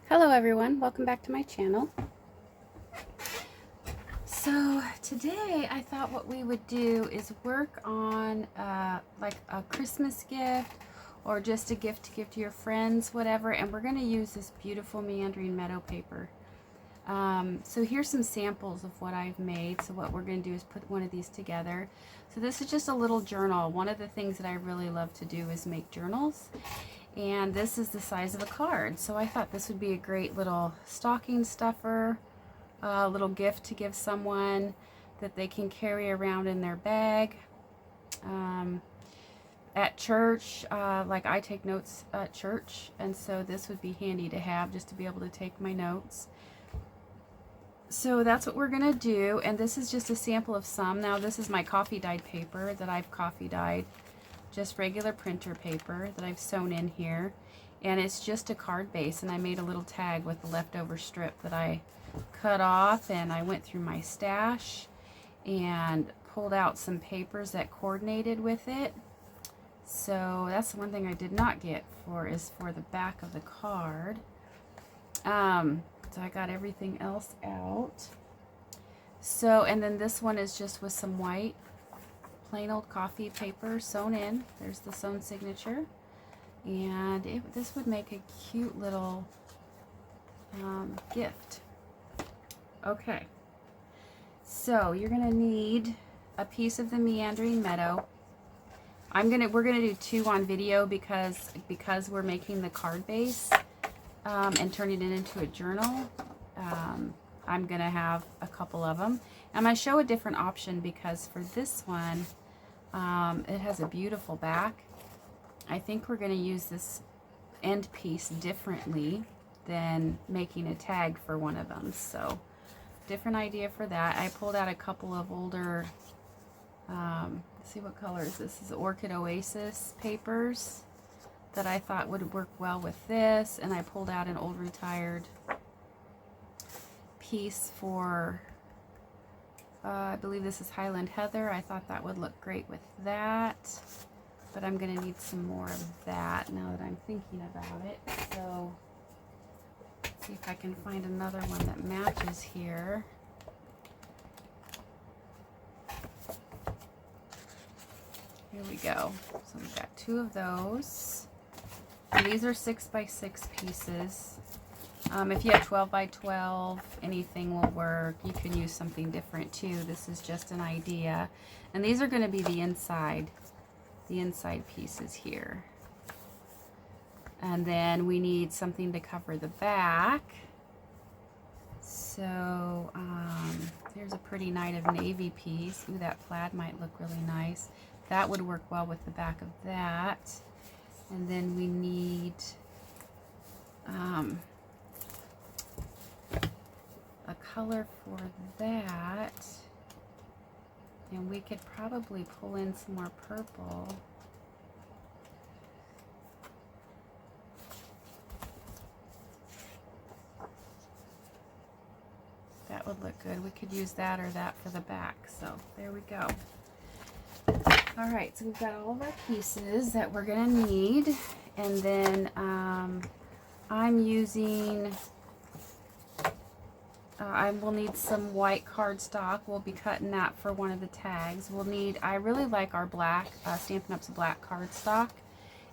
Hello everyone, welcome back to my channel. So today I thought what we would do is work on like a Christmas gift or just a gift to give to your friends, whatever, and we're going to use this beautiful Meandering Meadow paper. So here's some samples of what I've made. So what we're going to do is put one of these together. So this is just a little journal. One of the things that I really love to do is make journals. And this is the size of a card. So I thought this would be a great little stocking stuffer, a little gift to give someone that they can carry around in their bag. At church, like I take notes at church, and so this would be handy to have just to be able to take my notes. So that's what we're gonna do, and this is just a sample of some. Now this is my coffee dyed paper that I've coffee dyed, just regular printer paper that I've sewn in here, and it's just a card base, and I made a little tag with the leftover strip that I cut off, and I went through my stash and pulled out some papers that coordinated with it. So that's the one thing I did not get for the back of the card. So I got everything else out. So, and then this one is just with some white plain old coffee paper sewn in. There's the sewn signature, and this would make a cute little gift. Okay, so you're gonna need a piece of the Meandering Meadow. We're gonna do two on video because we're making the card base and turning it into a journal. I'm gonna have a couple of them. I'm gonna show a different option because for this one, it has a beautiful back. I think we're gonna use this end piece differently than making a tag for one of them. So different idea for that. I pulled out a couple of older, let's see what color is this. This is Orchid Oasis papers that I thought would work well with this, and I pulled out an old retired piece for I believe this is Highland Heather. I thought that would look great with that, but I'm gonna need some more of that now that I'm thinking about it. So let's see if I can find another one that matches here. Here we go. So we've got two of those. And these are 6x6 pieces. If you have 12x12, anything will work. You can use something different too. This is just an idea. And these are going to be the inside pieces here. And then we need something to cover the back. So here's a pretty Night of Navy piece. Ooh, that plaid might look really nice. That would work well with the back of that. And then we need a color for that. And we could probably pull in some more purple. That would look good. We could use that or that for the back. So there we go. All right, so we've got all of our pieces that we're gonna need, and then I'm using, I will need some white cardstock. We'll be cutting that for one of the tags. We'll need, I really like our black, Stampin' Up's black cardstock.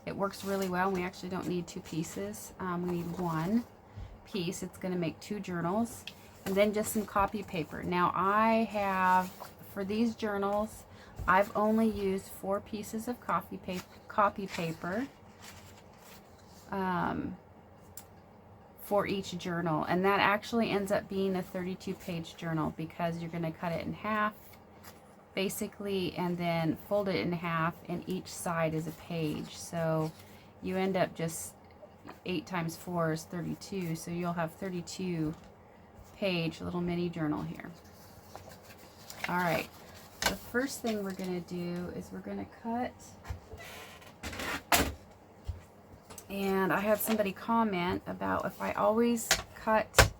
It works really well. We actually don't need two pieces. We need one piece. It's gonna make two journals, and then just some copy paper. Now I have, for these journals, I've only used 4 pieces of copy paper for each journal, and that actually ends up being a 32-page journal because you're going to cut it in half basically and then fold it in half, and each side is a page, so you end up just 8 times 4 is 32, so you'll have 32-page little mini journal here. All right. The first thing we're going to do is we're going to cut, and I had somebody comment about if I always cut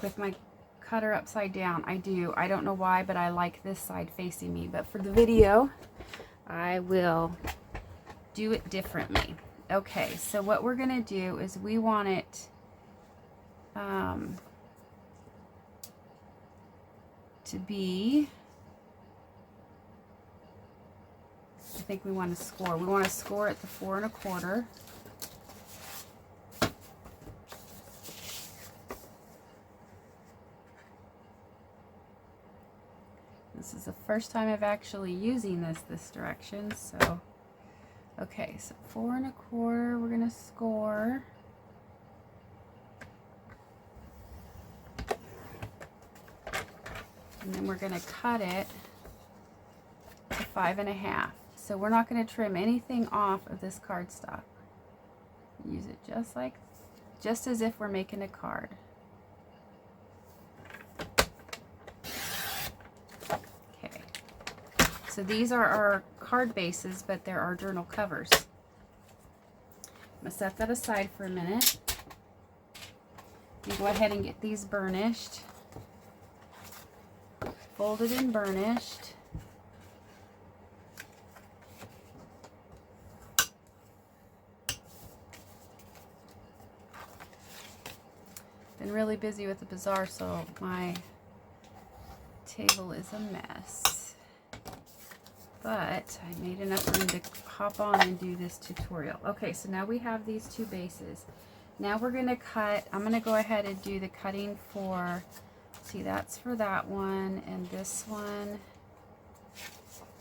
with my cutter upside down. I do. I don't know why, but I like this side facing me, but for the video I will do it differently. Okay, so what we're going to do is we want it to be, I think we want to score. We want to score at the 4 1/4. This is the first time I've actually using this direction, so okay, so 4 1/4 we're gonna score. And then we're gonna cut it to 5 1/2. So we're not gonna trim anything off of this cardstock. Use it just as if we're making a card. Okay. So these are our card bases, but they're our journal covers. I'm gonna set that aside for a minute. You go ahead and get these burnished. Folded and burnished. Been really busy with the bazaar, so my table is a mess. But I made enough room to hop on and do this tutorial. Okay, so now we have these two bases. Now we're going to cut. I'm going to go ahead and do the cutting for, see, that's for that one, and this one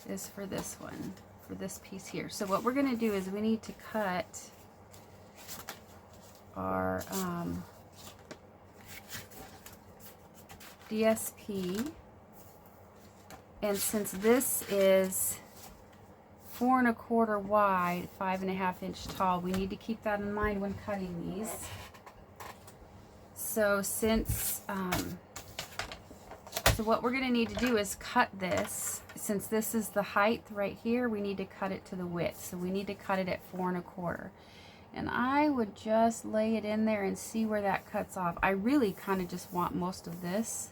is for this one, for this piece here. So what we're going to do is we need to cut our DSP, and since this is 4 1/4 wide, 5 1/2 inch tall, we need to keep that in mind when cutting these. So since so what we're going to need to do is cut this. Since this is the height right here, we need to cut it to the width. So we need to cut it at 4 1/4. And I would just lay it in there and see where that cuts off. I really kind of just want most of this.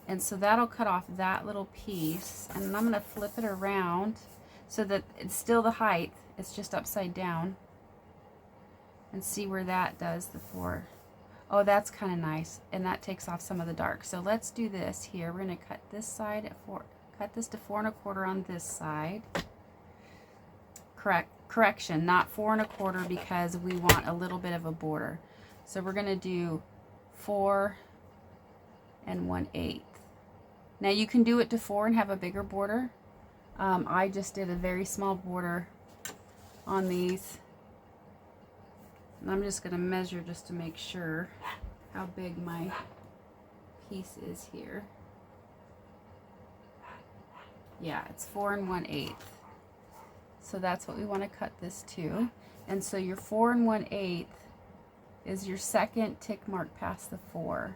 And so that'll cut off that little piece. And I'm going to flip it around so that it's still the height. It's just upside down. And see where that does the 4. Oh, that's kind of nice. And that takes off some of the dark. So let's do this here. We're going to cut this side at 4. Cut this to 4 1/4 on this side. Correction, not 4 1/4, because we want a little bit of a border. So we're going to do 4 1/8. Now you can do it to 4 and have a bigger border. I just did a very small border on these. And I'm just going to measure just to make sure how big my piece is here. Yeah, it's 4 1/8. So that's what we want to cut this to. And so your 4 1/8 is your second tick mark past the 4.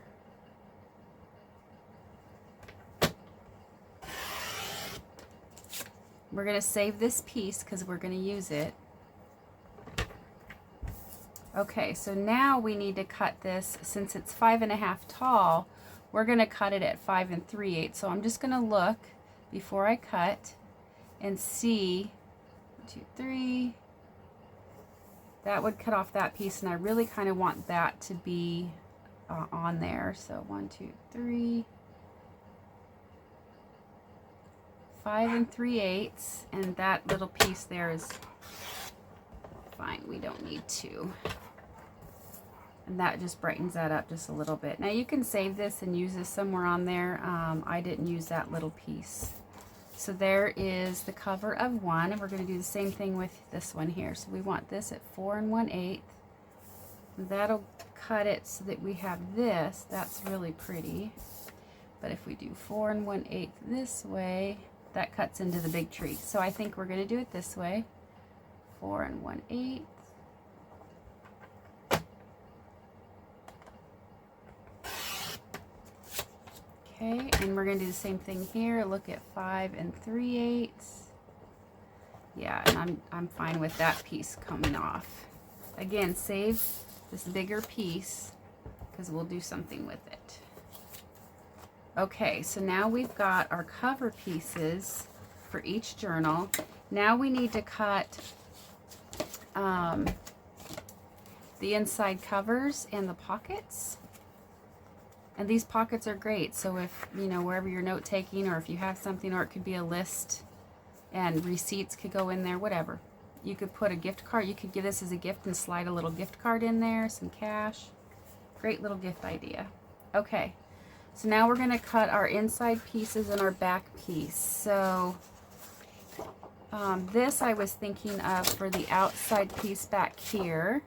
We're going to save this piece because we're going to use it. Okay, so now we need to cut this. Since it's 5 1/2 tall, we're going to cut it at 5 3/8. So I'm just going to look before I cut and see. 1, 2, 3. That would cut off that piece, and I really kind of want that to be on there. So 1, 2, 3. 5 3/8, and that little piece there is fine. We don't need to. And that just brightens that up just a little bit. Now you can save this and use this somewhere on there. I didn't use that little piece. So there is the cover of one, and we're going to do the same thing with this one here. So we want this at 4 1/8. That'll cut it so that we have this. That's really pretty. But if we do 4 1/8 this way, that cuts into the big tree. So I think we're going to do it this way. 4 1/8. Okay, and we're going to do the same thing here. Look at 5 3/8. Yeah, and I'm fine with that piece coming off. Again, save this bigger piece because we'll do something with it. Okay, so now we've got our cover pieces for each journal. Now we need to cut the inside covers and the pockets. And these pockets are great. So if, you know, wherever you're note taking, or if you have something, or it could be a list and receipts could go in there, whatever. You could put a gift card. You could give this as a gift and slide a little gift card in there, some cash. Great little gift idea. Okay, so now we're going to cut our inside pieces and our back piece. So this I was thinking of for the outside piece back here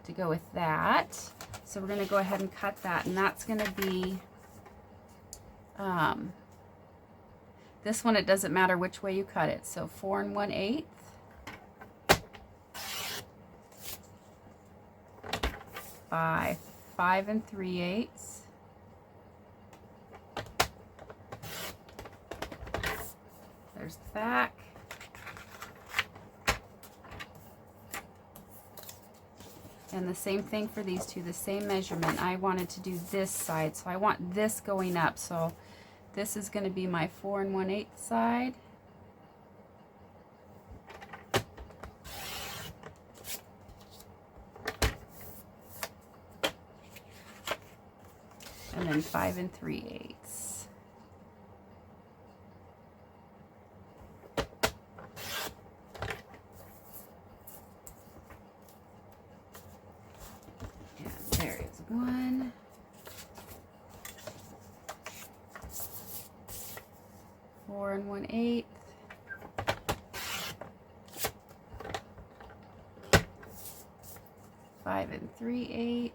to go with that. So we're going to go ahead and cut that, and that's going to be this one. It doesn't matter which way you cut it. So 4 1/8 by 5 3/8. There's the back. And the same thing for these two, the same measurement. I wanted to do this side, so I want this going up. So this is going to be my 4 1/8 side. And then 5 3/8. One, 4 1/8, 5 3/8.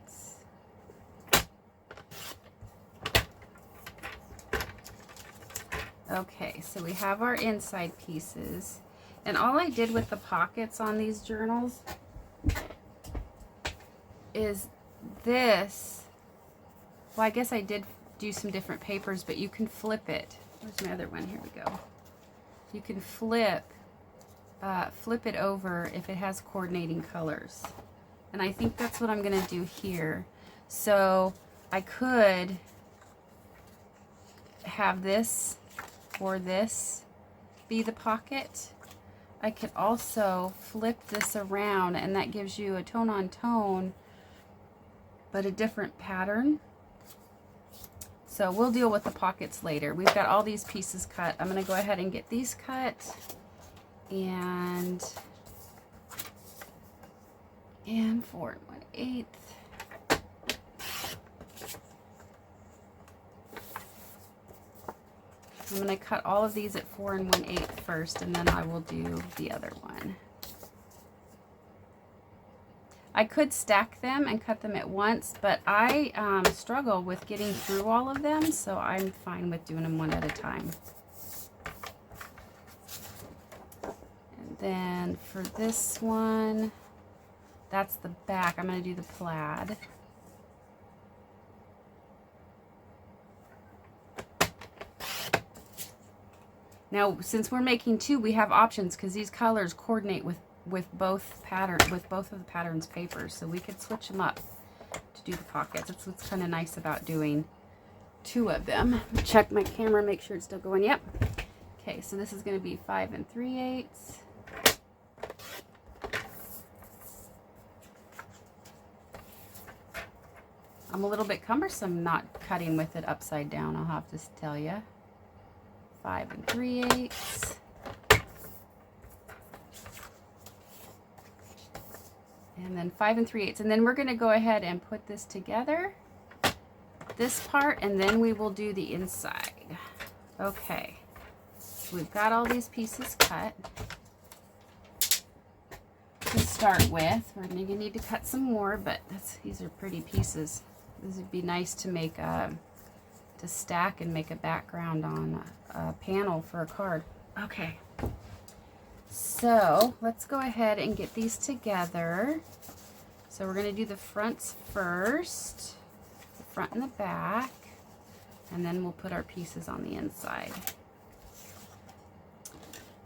Okay, so we have our inside pieces, and all I did with the pockets on these journals is this. Well, I guess I did do some different papers, but you can flip it. Where's my other one? Here we go. You can flip it over if it has coordinating colors. And I think that's what I'm going to do here. So I could have this or this be the pocket. I could also flip this around, and that gives you a tone on tone, but a different pattern. So we'll deal with the pockets later. We've got all these pieces cut. I'm going to go ahead and get these cut, and 4 1/8. I'm going to cut all of these at 4 1/8 first, and then I will do the other one. I could stack them and cut them at once, but I struggle with getting through all of them, so I'm fine with doing them one at a time. And then for this one, that's the back. I'm going to do the plaid. Now, since we're making two, we have options because these colors coordinate with both of the patterns papers, so we could switch them up to do the pockets. That's what's kind of nice about doing two of them. Check my camera, make sure it's still going. Yep. Okay, so this is going to be 5 3/8. I'm a little bit cumbersome not cutting with it upside down, I'll have to tell you. 5 3/8. And then 5 3/8. And then we're going to go ahead and put this together, this part, and then we will do the inside. Okay, so we've got all these pieces cut to start with. We're going to need to cut some more, but these are pretty pieces. This would be nice to make to stack and make a background on a panel for a card. Okay. So let's go ahead and get these together. So we're going to do the fronts first, the front and the back, and then we'll put our pieces on the inside.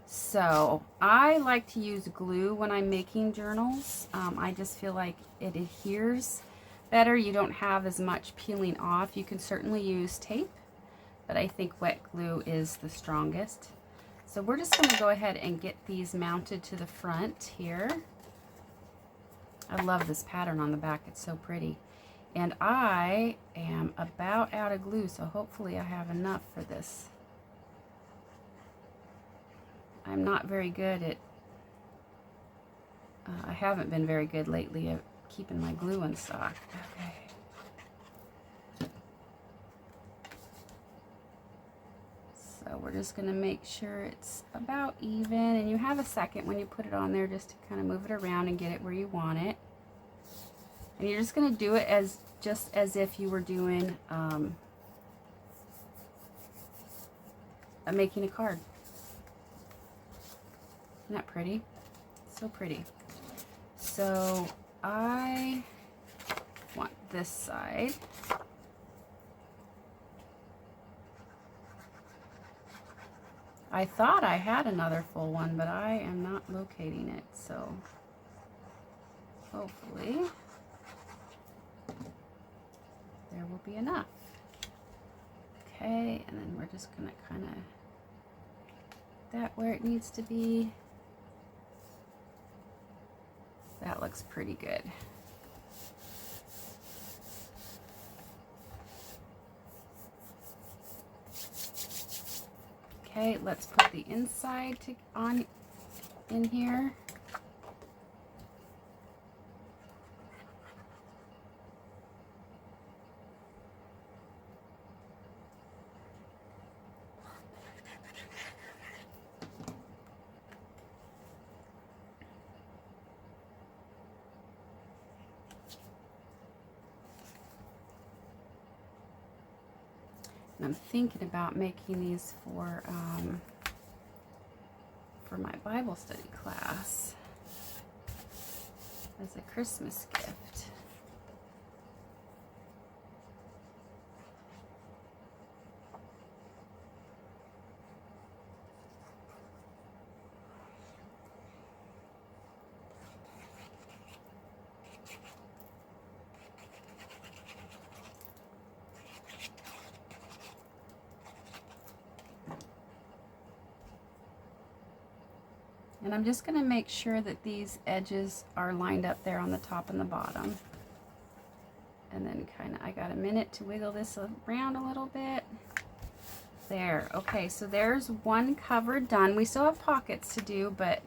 So I like to use glue when I'm making journals. I just feel like it adheres better. You don't have as much peeling off. You can certainly use tape, but I think wet glue is the strongest. So we're just going to go ahead and get these mounted to the front here. I love this pattern on the back. It's so pretty. And I am about out of glue, so hopefully I have enough for this. I'm not very good at, I haven't been very good lately at keeping my glue in stock. Okay. So we're just gonna make sure it's about even, and you have a second when you put it on there just to kind of move it around and get it where you want it. And you're just gonna do it as just as if you were doing making a card. Isn't that pretty? So pretty. So I want this side. I thought I had another full one, but I am not locating it, so hopefully there will be enough. Okay, and then we're just gonna kind of that where it needs to be. That looks pretty good. Okay, let's put the inside on in here. And I'm thinking about making these for my Bible study class as a Christmas gift. And I'm just going to make sure that these edges are lined up there on the top and the bottom. And then kind of, I got a minute to wiggle this around a little bit. There. Okay, so there's one cover done. We still have pockets to do, but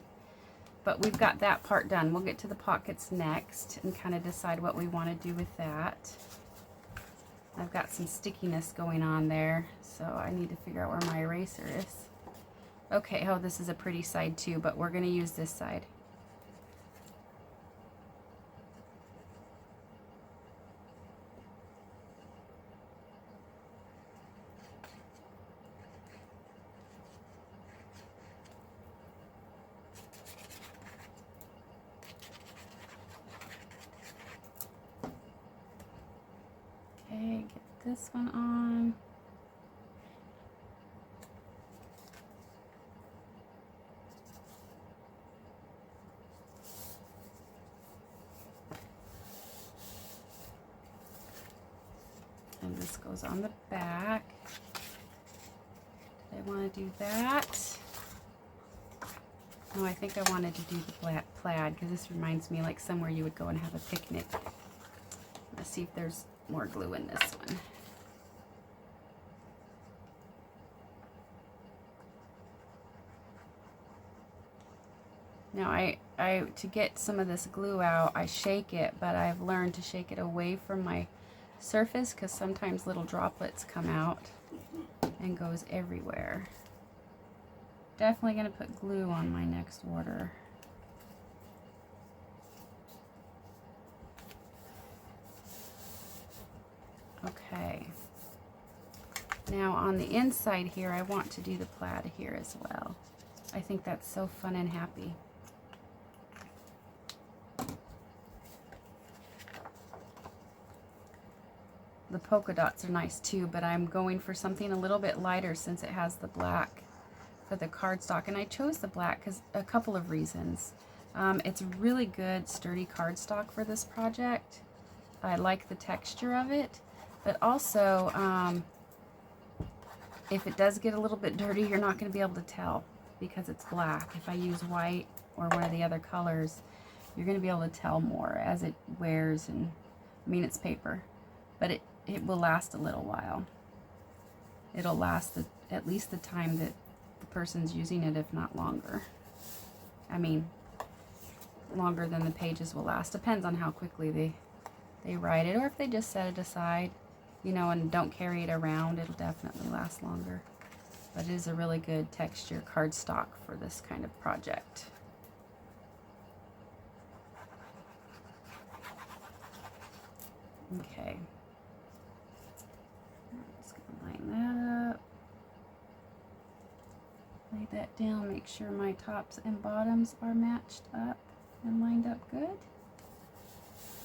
we've got that part done. We'll get to the pockets next and kind of decide what we want to do with that. I've got some stickiness going on there, so I need to figure out where my eraser is. Okay, oh, this is a pretty side too, but we're going to use this side. Okay, get this one on. And this goes on the back. Did I want to do that? No, I think I wanted to do the plaid because this reminds me like somewhere you would go and have a picnic. Let's see if there's more glue in this one. Now to get some of this glue out, I shake it, but I've learned to shake it away from my surface because sometimes little droplets come out and goes everywhere. Definitely going to put glue on my next order. Okay. Now on the inside here, I want to do the plaid here as well. I think that's so fun and happy. The polka dots are nice too, but I'm going for something a little bit lighter since it has the black for the cardstock. And I chose the black because a couple of reasons. It's really good sturdy cardstock for this project. I like the texture of it, but also if it does get a little bit dirty, you're not going to be able to tell because it's black. If I use white or one of the other colors, you're going to be able to tell more as it wears and I mean, it's paper, but it will last a little while. It'll last at least the time that the person's using it, if not longer. I mean, longer than the pages will last. Depends on how quickly they write it, or if they just set it aside, you know, and don't carry it around, it'll definitely last longer. But it is a really good texture cardstock for this kind of project. Okay. I'm just going to line that up. Lay that down, make sure my tops and bottoms are matched up and lined up good.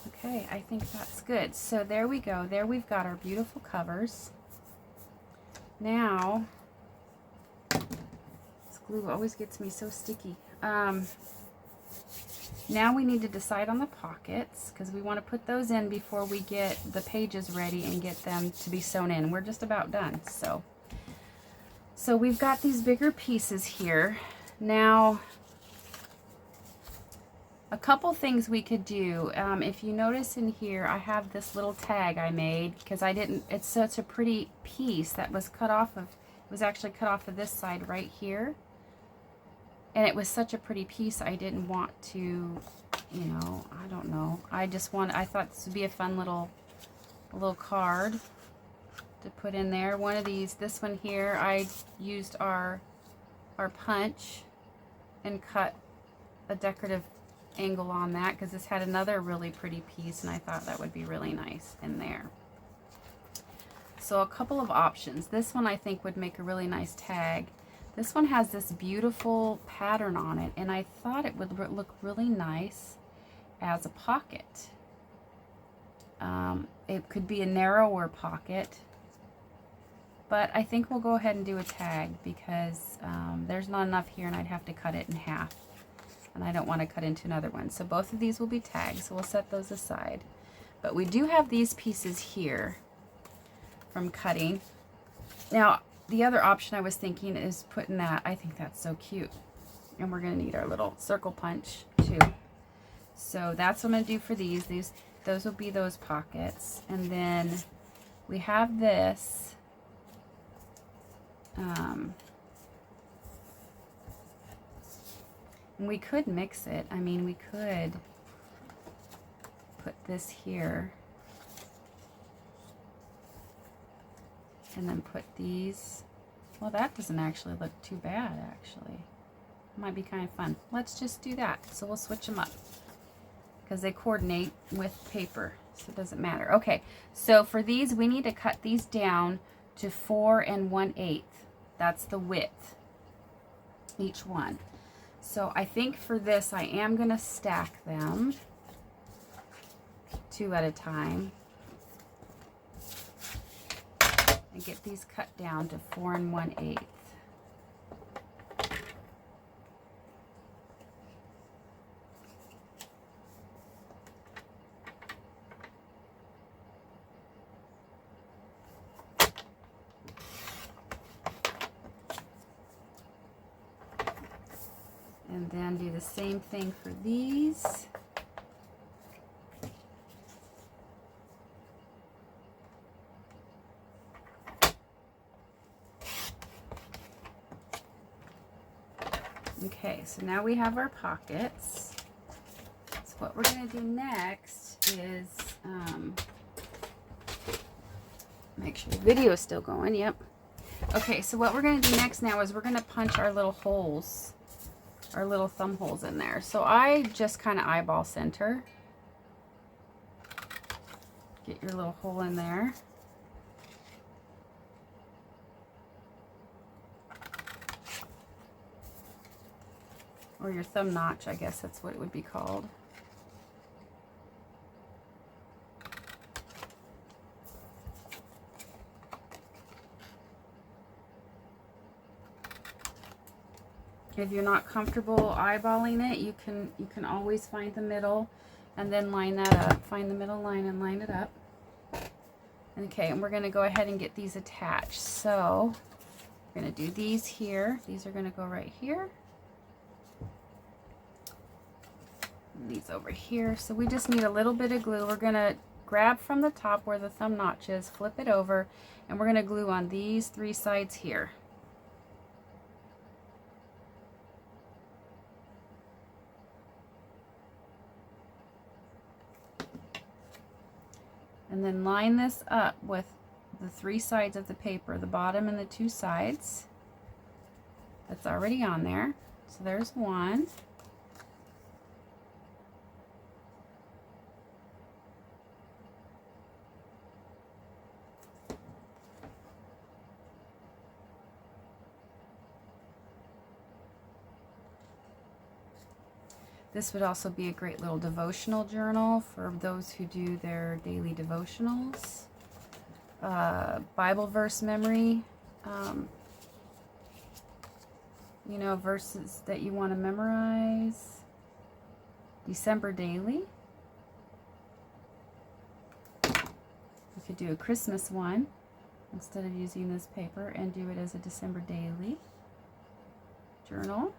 Okay, I think that's good. So there we go. There we've got our beautiful covers. Now, this glue always gets me so sticky. Now we need to decide on the pockets, because we want to put those in before we get the pages ready and get them to be sewn in. We're just about done. So we've got these bigger pieces here. Now, a couple things we could do. If you notice in here, I have this little tag I made because it's such a pretty piece that was cut off of, it was actually cut off of this side right here. And it was such a pretty piece, I didn't want to, you know, I don't know. I thought this would be a fun little card to put in there. One of these, this one here, I used our punch and cut a decorative angle on that because this had another really pretty piece and I thought that would be really nice in there. So a couple of options. This one I think would make a really nice tag. This one has this beautiful pattern on it, and I thought it would look really nice as a pocket. It could be a narrower pocket, but I think we'll go ahead and do a tag because there's not enough here and I'd have to cut it in half, and I don't want to cut into another one. So both of these will be tags, so we'll set those aside. But we do have these pieces here from cutting. Now, the other option I was thinking is putting that. I think that's so cute. And we're going to need our little circle punch too. So that's what I'm going to do for these. Those will be those pockets. And then we have this. And we could mix it. I mean, we could put this here. And then put these. Well, that doesn't actually look too bad, actually. Might be kind of fun. Let's just do that. So we'll switch them up because they coordinate with paper, so it doesn't matter. Okay, so for these, we need to cut these down to 4 1/8. That's the width, each one. So I think for this, I am going to stack them 2 at a time. And get these cut down to 4 1/8. And then do the same thing for these. Okay, so now we have our pockets. So what we're going to do next is make sure the video is still going. Yep. Okay, so what we're going to do next now is we're going to punch our little holes, our little thumb holes in there. So I just kind of eyeball center. Get your little hole in there. Or your thumb notch, I guess that's what it would be called. If you're not comfortable eyeballing it, you can always find the middle and then line that up. Find the middle line and line it up. Okay, and we're going to go ahead and get these attached. So we're going to do these here. These are going to go right here. These over here. So we just need a little bit of glue. We're gonna grab from the top where the thumb notch is, flip it over, and we're going to glue on these 3 sides here. And then line this up with the 3 sides of the paper, the bottom and the 2 sides. That's already on there. So there's one. This would also be a great little devotional journal for those who do their daily devotionals. Bible verse memory, you know, verses that you want to memorize. December daily. You could do a Christmas one instead of using this paper and do it as a December daily journal.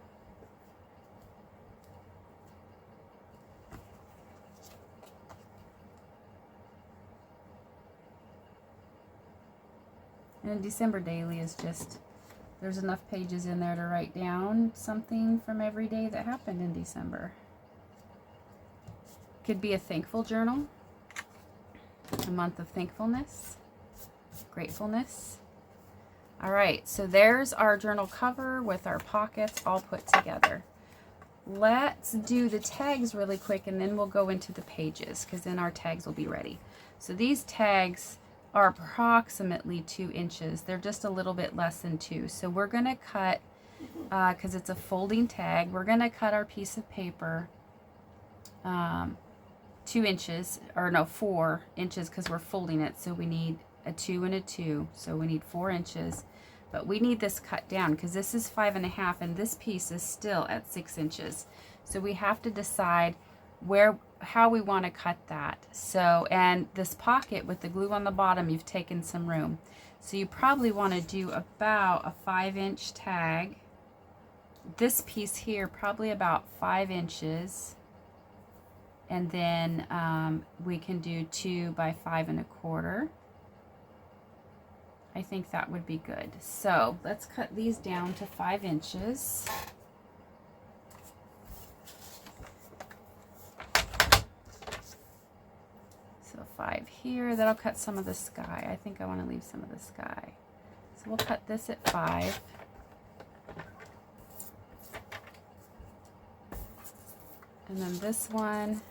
And December daily is just, there's enough pages in there to write down something from every day that happened in December. Could be a thankful journal, a month of thankfulness, gratefulness. All right, so there's our journal cover with our pockets all put together. Let's do the tags really quick and then we'll go into the pages because then our tags will be ready. So these tags are approximately 2 inches. They're just a little bit less than 2. So we're going to cut, because it's a folding tag, we're going to cut our piece of paper 2 inches, or no, 4 inches because we're folding it. So we need a 2 and a 2. So we need 4 inches. But we need this cut down because this is 5.5 and this piece is still at 6 inches. So we have to decide how we want to cut that. So, and this pocket with the glue on the bottom, you've taken some room. So you probably want to do about a 5-inch tag. This piece here, probably about 5 inches. And then we can do 2 by 5 1/4. I think that would be good. So let's cut these down to 5 inches. So 5 here. That'll cut some of the sky. I think I want to leave some of the sky. So we'll cut this at 5. And then this one.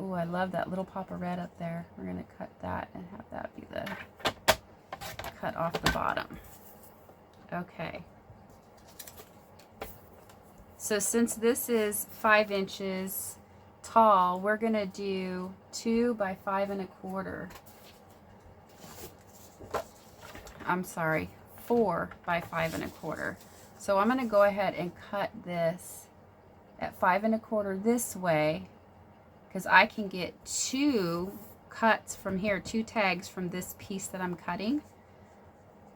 Ooh, I love that little pop of red up there. We're going to cut that and have that be the cut off the bottom. Okay. So since this is 5 inches tall, we're going to do 2 by 5 1/4. I'm sorry, 4 by 5 1/4. So I'm going to go ahead and cut this at 5 1/4 this way, because I can get 2 cuts from here, 2 tags from this piece that I'm cutting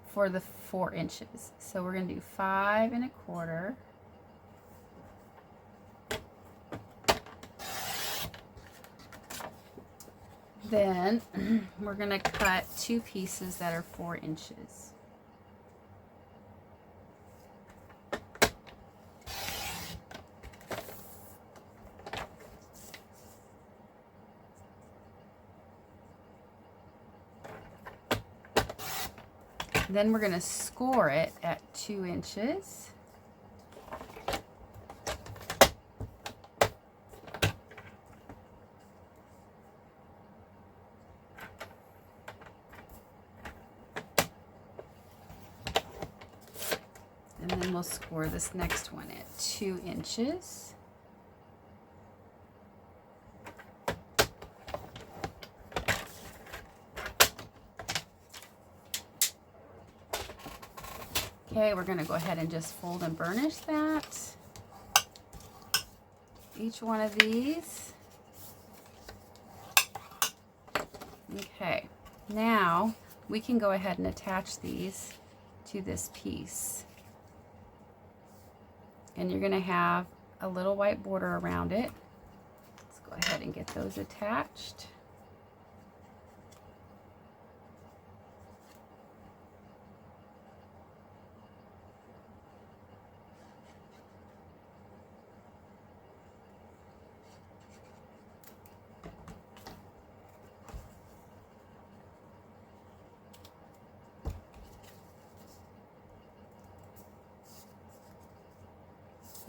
for the 4 inches. So we're going to do 5 1/4. Then we're going to cut 2 pieces that are 4 inches. Then we're going to score it at 2 inches. And then we'll score this next one at 2 inches. Okay, we're going to go ahead and just fold and burnish that. Each one of these. Okay, now we can go ahead and attach these to this piece. And you're going to have a little white border around it. Let's go Go ahead and get those attached.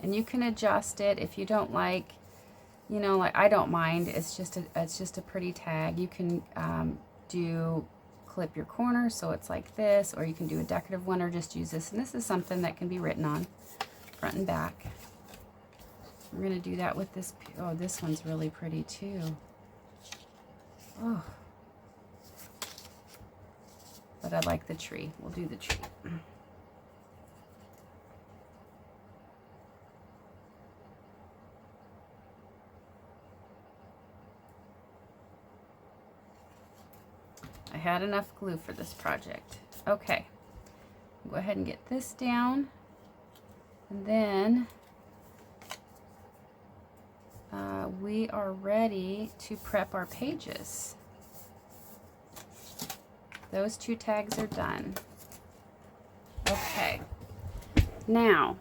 And you can adjust it if you don't like, you know, like I don't mind. It's just a pretty tag. You can clip your corner so it's like this, or you can do a decorative one, or just use this. And this is something that can be written on front and back. We're gonna do that with this. Oh, this one's really pretty too. Oh, but I like the tree. We'll do the tree. I had enough glue for this project. Okay, go ahead and get this down, and then we are ready to prep our pages. Those two tags are done. Okay, now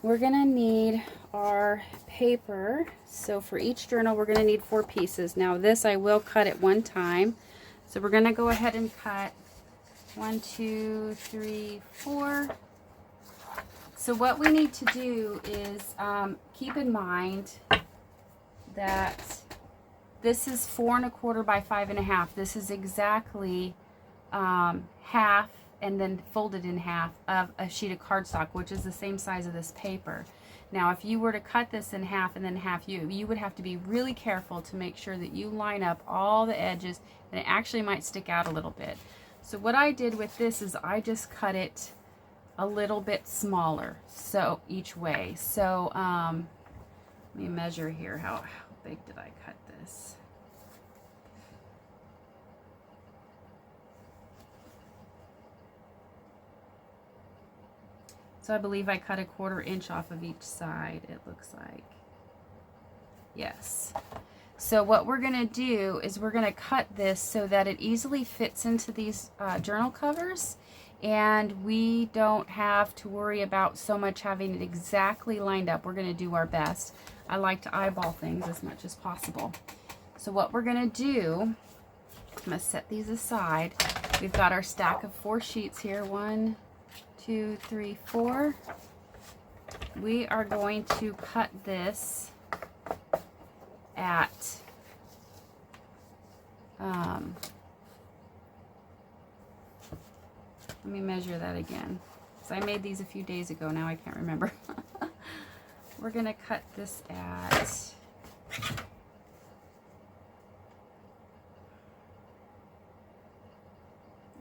we're gonna need our paper. So for each journal, we're gonna need 4 pieces. Now this I will cut at one time. So we're gonna go ahead and cut 1, 2, 3, 4. So what we need to do is keep in mind that this is 4 1/4 by 5 1/2. This is exactly half, and then folded in half of a sheet of cardstock, which is the same size of this paper. Now, if you were to cut this in half and then half, you would have to be really careful to make sure that you line up all the edges, and it actually might stick out a little bit. So what I did with this is I just cut it a little bit smaller, so each way. So let me measure here. How big did I cut this? So I believe I cut 1/4 inch off of each side, it looks like. Yes. So what we're gonna do is we're gonna cut this so that it easily fits into these journal covers, and we don't have to worry about so much having it exactly lined up. We're gonna do our best. I like to eyeball things as much as possible. So what we're gonna do, I'm gonna set these aside. We've got our stack of 4 sheets here. 1, 2, 3, 4. We are going to cut this at let me measure that again, because I made these a few days ago. Now I can't remember. We're gonna cut this at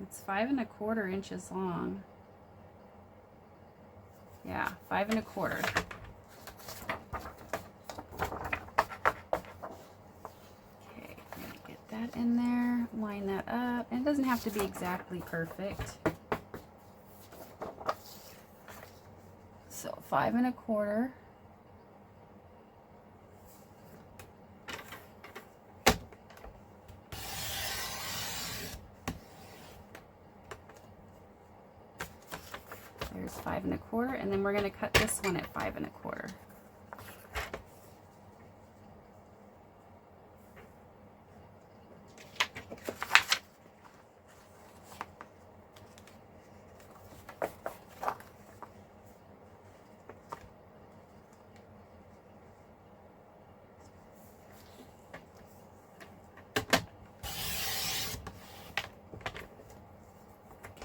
it's 5 1/4 inches long. Yeah, 5 1/4. Okay, I'm gonna get that in there, line that up. And it doesn't have to be exactly perfect. So 5 1/4. There's 5 1/4, and then we're going to cut this one at 5 1/4.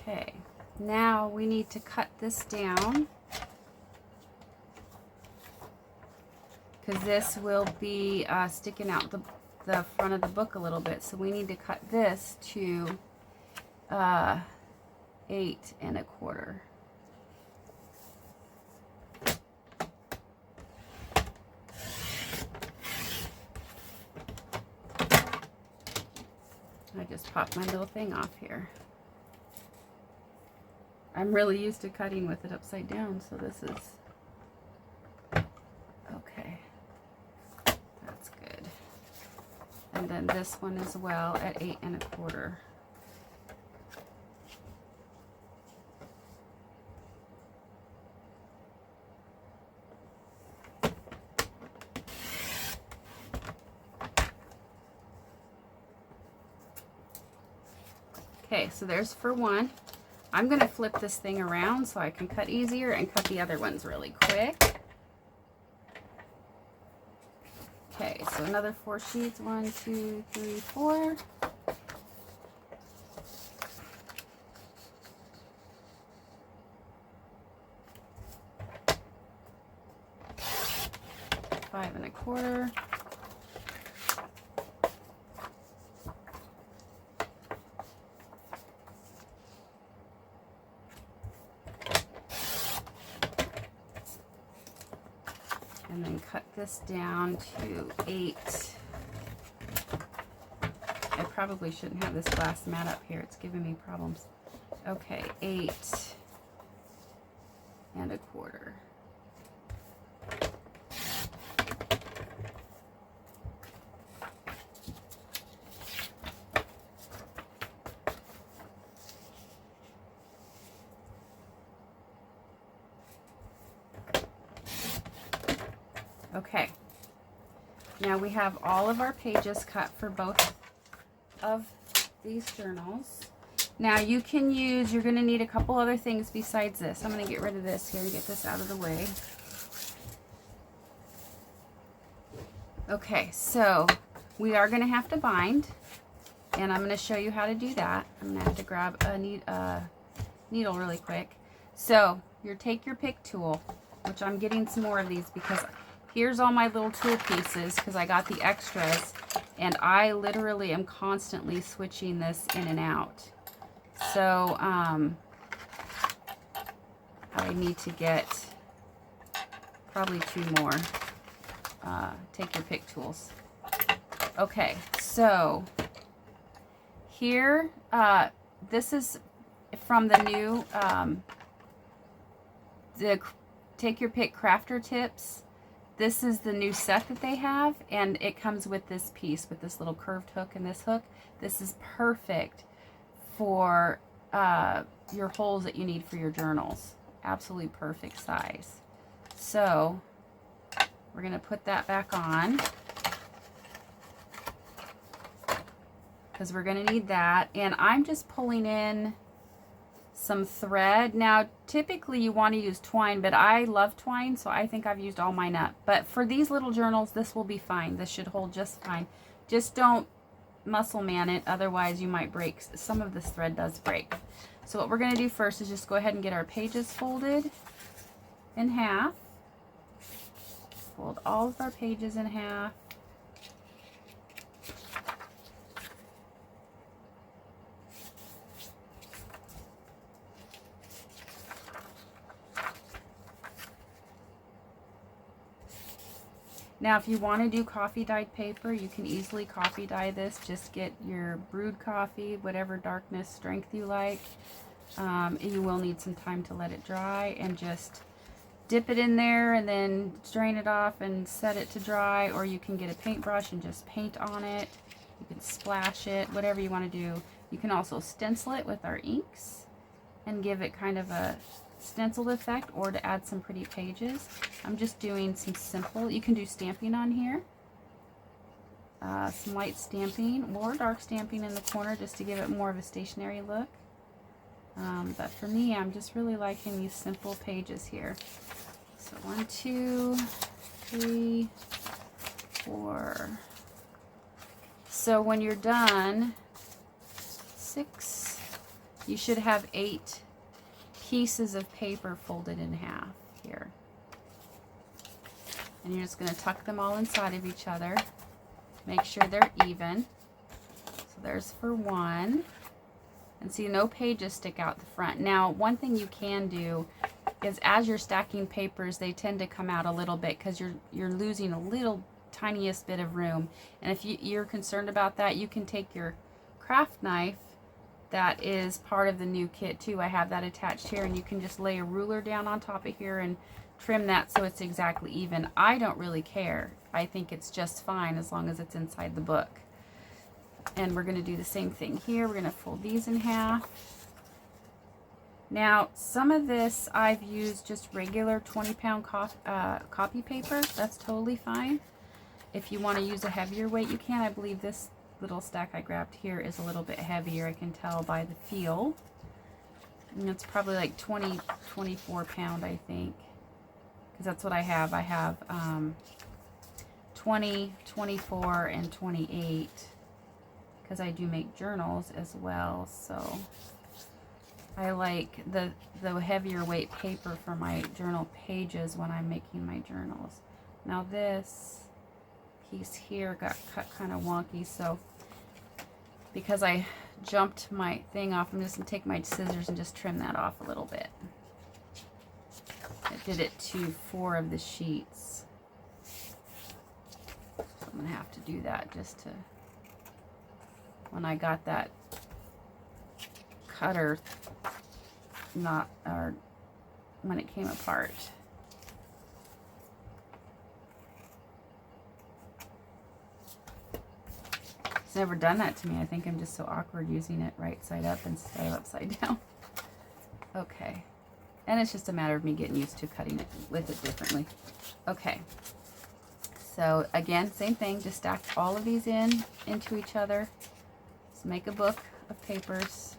Okay. Now we need to cut this down, because this will be sticking out the front of the book a little bit. So we need to cut this to 8 1/4. I just popped my little thing off here. I'm really used to cutting with it upside down, so this is okay. That's good. And then this one as well at 8 1/4. Okay, so there's for one. I'm going to flip this thing around so I can cut easier and cut the other ones really quick. Okay, so another 4 sheets. 1, 2, 3, 4. Five and a quarter. And then cut this down to 8. I probably shouldn't have this glass mat up here. It's giving me problems. Okay, 8 1/4. Okay, now we have all of our pages cut for both of these journals. Now you can use, you're going to need a couple other things besides this. I'm going to get rid of this here and get this out of the way. Okay, so we are going to have to bind, and I'm going to show you how to do that. I'm going to have to grab a needle really quick. So you take your pick tool, which I'm getting some more of these because here's all my little tool pieces because I got the extras, and I literally am constantly switching this in and out. So I need to get probably 2 more. Take your pick tools. Okay, so here, this is from the new Take Your Pick Crafter Tips. This is the new set that they have, and it comes with this piece, with this little curved hook and this hook. This is perfect for your holes that you need for your journals. Absolutely perfect size. So we're going to put that back on because we're going to need that. And I'm just pulling in some thread. Now typically you want to use twine, but I love twine, so I think I've used all mine up. But for these little journals, this will be fine. This should hold just fine. Just don't muscle man it, otherwise you might break. Some of this thread does break. So what we're going to do first is just go ahead and get our pages folded in half. Fold all of our pages in half. Now, if you want to do coffee dyed paper, you can easily coffee dye this. Just get your brewed coffee, whatever darkness, strength you like. You will need some time to let it dry, and just dip it in there and then drain it off and set it to dry. Or you can get a paintbrush and just paint on it. You can splash it, whatever you want to do. You can also stencil it with our inks and give it kind of a stenciled effect, or to add some pretty pages. I'm just doing some simple, you can do stamping on here, some light stamping or dark stamping in the corner just to give it more of a stationary look. But for me, I'm just really liking these simple pages here. So 1, 2, 3, 4. So when you're done, 6, you should have 8 pieces of paper folded in half here. And you're just going to tuck them all inside of each other. Make sure they're even. So there's for 1. And see, no pages stick out the front. Now, one thing you can do is as you're stacking papers, they tend to come out a little bit because you're losing a little tiniest bit of room. And if you're concerned about that, you can take your craft knife that is part of the new kit too. I have that attached here, and you can just lay a ruler down on top of here and trim that so it's exactly even. I don't really care. I think it's just fine as long as it's inside the book. And we're going to do the same thing here. We're going to fold these in half. Now, some of this I've used just regular 20-pound copy paper. That's totally fine. If you want to use a heavier weight, you can. I believe this little stack I grabbed here is a little bit heavier. I can tell by the feel. And it's probably like 24 pound, I think. Because that's what I have. I have 20, 24, and 28. Because I do make journals as well. So I like the heavier weight paper for my journal pages when I'm making my journals. Now this piece here got cut kind of wonky, so because I jumped my thing off, I'm just going to take my scissors and just trim that off a little bit. I did it to 4 of the sheets. So I'm going to have to do that just to, when I got that cutter not, or when it came apart. It's never done that to me. I think I'm just so awkward using it right side up instead of upside down. Okay. And it's just a matter of me getting used to cutting it with it differently. Okay. So again, same thing. Just stack all of these into each other. Let's make a book of papers.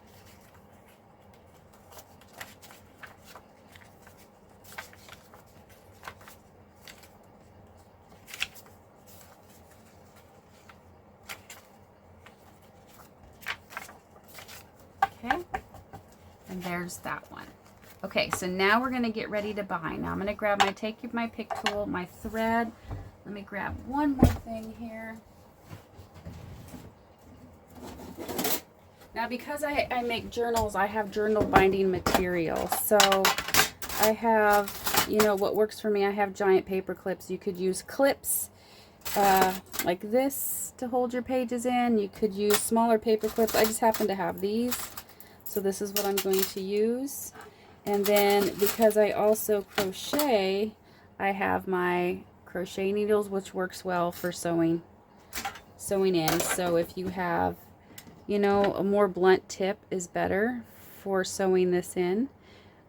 Okay, and there's that one. Okay, so now we're going to get ready to bind. Now I'm going to take my pick tool, my thread. Let me grab one more thing here. Now because I make journals, I have journal binding material. So I have, you know, what works for me, I have giant paper clips. You could use clips like this to hold your pages in. You could use smaller paper clips. I just happen to have these. So this is what I'm going to use. And then because I also crochet, I have my crochet needles, which works well for sewing in. So if you have, you know, a more blunt tip is better for sewing this in.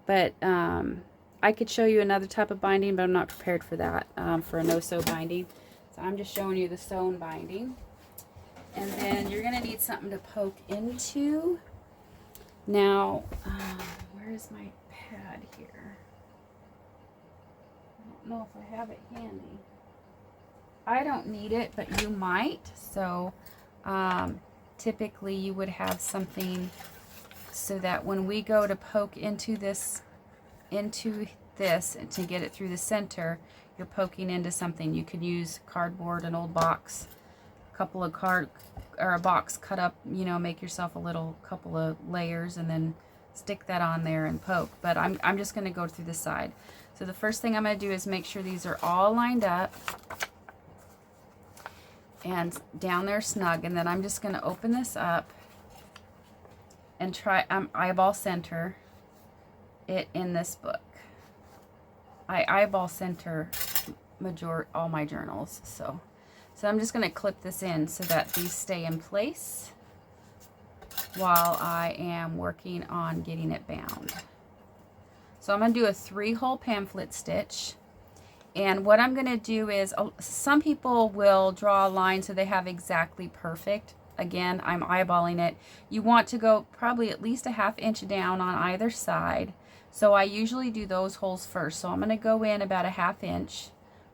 But I could show you another type of binding, but I'm not prepared for that, for a no-sew binding. So I'm just showing you the sewn binding. And then you're going to need something to poke into. Now, where is my pad here? I don't know if I have it handy. I don't need it, but you might. So typically you would have something so that when we go to poke into this and to get it through the center, you're poking into something. You could use cardboard, an old box, a couple of a box cut up, you know, make yourself a little couple of layers and then stick that on there and poke. But I'm just going to go through the side. So the first thing I'm going to do is make sure these are all lined up and down there snug, and then I'm just going to open this up and try eyeball center it in this book. I eyeball center all my journals, so I'm just going to clip this in so that these stay in place while I am working on getting it bound. So I'm going to do a 3-hole pamphlet stitch. And what I'm going to do is, some people will draw a line so they have exactly perfect. Again, I'm eyeballing it. You want to go probably at least a 1/2 inch down on either side. So I usually do those holes first. So I'm going to go in about a 1/2 inch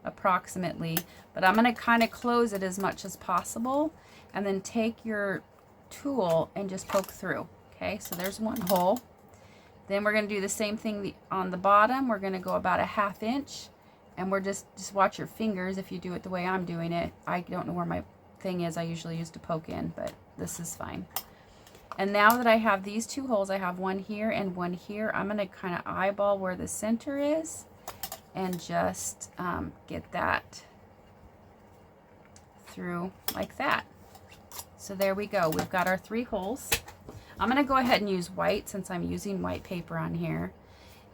approximately, but I'm going to kind of close it as much as possible and then take your tool and just poke through. Okay, so there's one hole. Then we're going to do the same thing on the bottom. We're going to go about a 1/2 inch, and we're just watch your fingers if you do it the way I'm doing it. I don't know where my thing is. I usually use to poke in, but this is fine. And now that I have these 2 holes, I have one here and one here, I'm going to kind of eyeball where the center is and just get that through like that. So there we go. We've got our 3 holes. I'm going to go ahead and use white since I'm using white paper on here.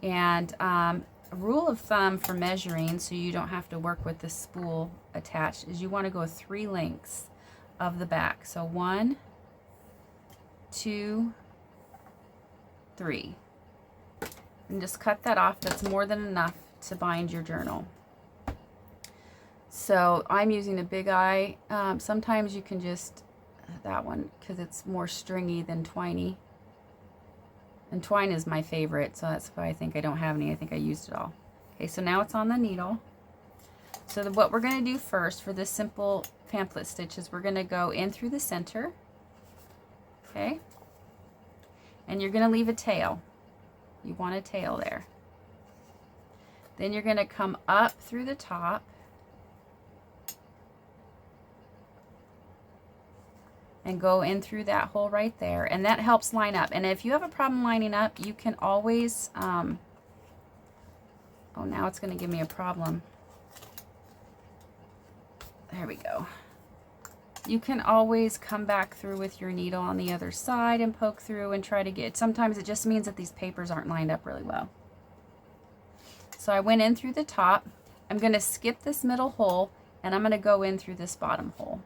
And a rule of thumb for measuring, so you don't have to work with the spool attached, is you want to go 3 lengths of the back. So 1, 2, 3. And just cut that off. That's more than enough to bind your journal. So I'm using a big eye. Sometimes you can just, that one, because it's more stringy than twiny. And twine is my favorite, so that's why I think I don't have any. I think I used it all. Okay, so now it's on the needle. So what we're going to do first for this simple pamphlet stitch is we're going to go in through the center. Okay? And you're going to leave a tail. You want a tail there. Then you're going to come up through the top. And go in through that hole right there, and that helps line up. And if you have a problem lining up, you can always oh, now it's going to give me a problem. There we go. You can always come back through with your needle on the other side and poke through and try to get, sometimes it just means that these papers aren't lined up really well. So I went in through the top. I'm going to skip this middle hole, and I'm going to go in through this bottom hole.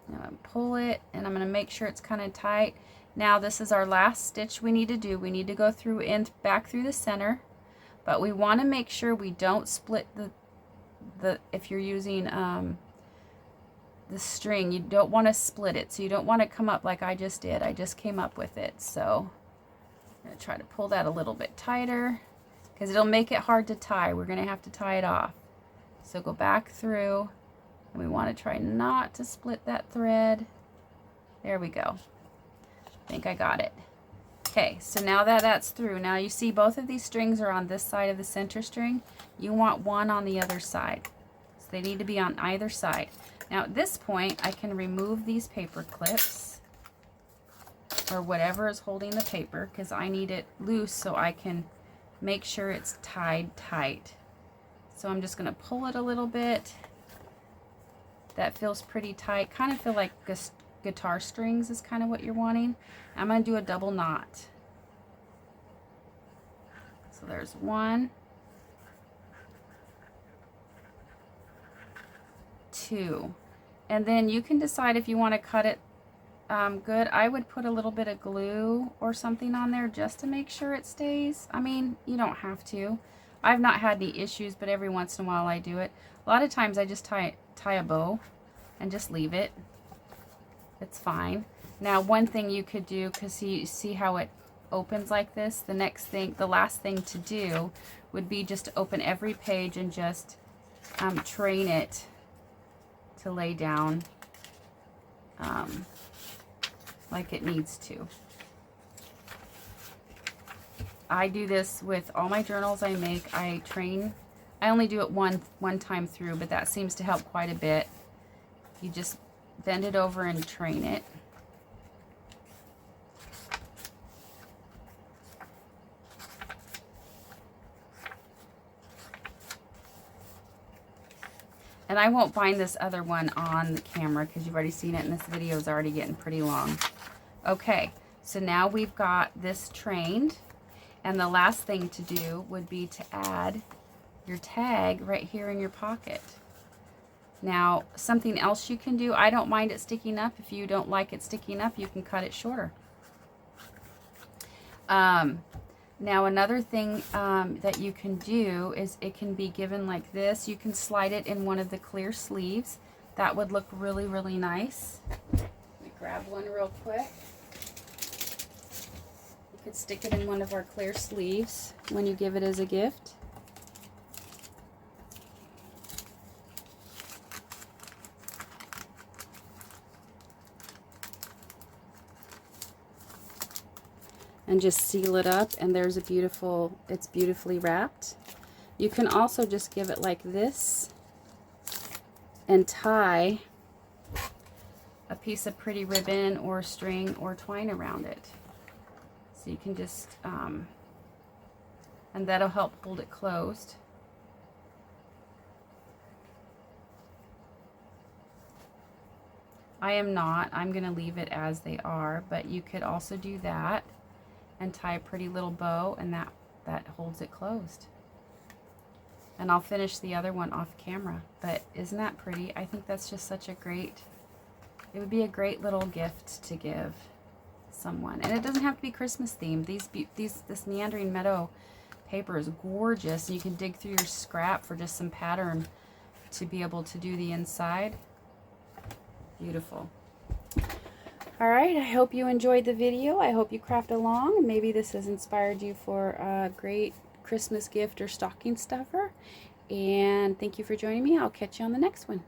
Now I'm pull it, and I'm going to make sure it's kind of tight. Now this is our last stitch we need to do. We need to go through and back through the center, but we want to make sure we don't split the if you're using the string, you don't want to split it. So you don't want to come up like I just did. I just came up with it. So I'm going to try to pull that a little bit tighter because it'll make it hard to tie. We're going to have to tie it off. So go back through. And we want to try not to split that thread. There we go. I think I got it. Okay, so now that that's through, now you see both of these strings are on this side of the center string. You want one on the other side. So they need to be on either side. Now at this point, I can remove these paper clips or whatever is holding the paper because I need it loose so I can make sure it's tied tight. So I'm just going to pull it a little bit. That feels pretty tight. Kind of feel like guitar strings is kind of what you're wanting. I'm going to do a double knot. So there's 1, 2. And then you can decide if you want to cut it good. I would put a little bit of glue or something on there just to make sure it stays. I mean, you don't have to. I've not had any issues, but every once in a while I do it. A lot of times I just tie a bow and just leave it. It's fine. Now one thing you could do, because you see how it opens like this, the last thing to do would be just to open every page and just train it to lay down like it needs to. I do this with all my journals I make. I only do it one time through, but that seems to help quite a bit. You just bend it over and train it. And I won't bind this other one on the camera because you've already seen it and this video is already getting pretty long. Okay, so now we've got this trained. And the last thing to do would be to add your tag right here in your pocket. Now, something else you can do, I don't mind it sticking up. If you don't like it sticking up, you can cut it shorter. Now, another thing that you can do is it can be given like this. You can slide it in one of the clear sleeves. That would look really, really nice. Let me grab one real quick. Could stick it in one of our clear sleeves when you give it as a gift. And just seal it up, and there's it's beautifully wrapped. You can also just give it like this and tie a piece of pretty ribbon or string or twine around it. So you can just, and that'll help hold it closed. I'm going to leave it as they are, but you could also do that and tie a pretty little bow, and that holds it closed. And I'll finish the other one off camera. But isn't that pretty? I think that's just such a great, it would be a great little gift to give someone. And it doesn't have to be Christmas themed. This Meandering Meadow paper is gorgeous. And you can dig through your scrap for just some pattern to be able to do the inside. Beautiful. All right, I hope you enjoyed the video. I hope you craft along. Maybe this has inspired you for a great Christmas gift or stocking stuffer. And thank you for joining me. I'll catch you on the next one.